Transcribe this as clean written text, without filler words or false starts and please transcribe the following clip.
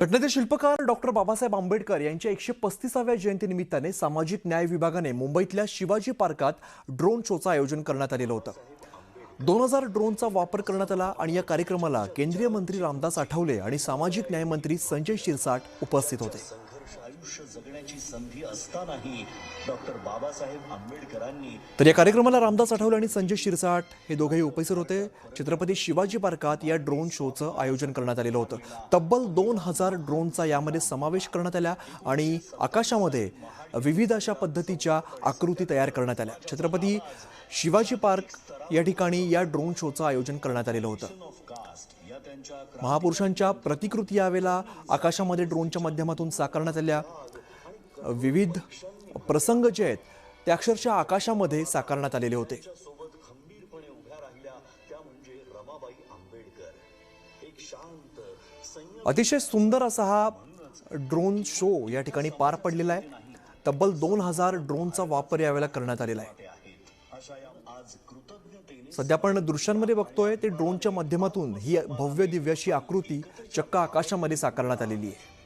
घटनेचे शिल्पकार डॉक्टर बाबासाहेब आंबेडकर यांच्या 135व्या जयंतीनिमित्ताने सामाजिक न्याय विभागाने मुंबईतल्या शिवाजी पार्कात ड्रोन शोचं आयोजन करण्यात आलेलं होतं। 2000 ड्रोनचा वापर करण्यात आला आणि या कार्यक्रमाला केंद्रीय मंत्री रामदास आठवले आणि सामाजिक न्याय मंत्री संजय शिरसाट उपस्थित होते। तर या कार्यक्रमाला रामदास आठवले आणि संजय शिरसाट हे दोघेही उपस्थित होते। छत्रपती शिवाजी पार्कात या ड्रोन शोचं आयोजन करण्यात आलेलं होतं। तब्बल 2000 ड्रोनचा यामध्ये समावेश करण्यात आला आणि आकाशामध्ये विविध अशा पद्धतीच्या आकृती तयार करण्यात आल्या। छत्रपती शिवाजी पार्क या ठिकाणी या ड्रोन शोचं आयोजन करण्यात आलेलं होतं। महापुरुषांच्या प्रतिकृती यावेळेला आकाशामध्ये ड्रोनच्या माध्यमातून साकारण्यात आल्या। विविध प्रसंग जे आहेत ते अक्षरशः आकाशामध्ये साकारण्यात आलेले होते। अतिशय सुंदर असा हा ड्रोन शो या ठिकाणी पार पडलेला आहे। तब्बल 2000 ड्रोनचा वापर यावेळेला करण्यात आलेला आहे। सध्या आपण दृश्यांमध्ये बघतोय ते ड्रोनच्या माध्यमातून ही भव्य दिव्य अशी आकृती चक्क आकाशामध्ये साकारण्यात आलेली आहे।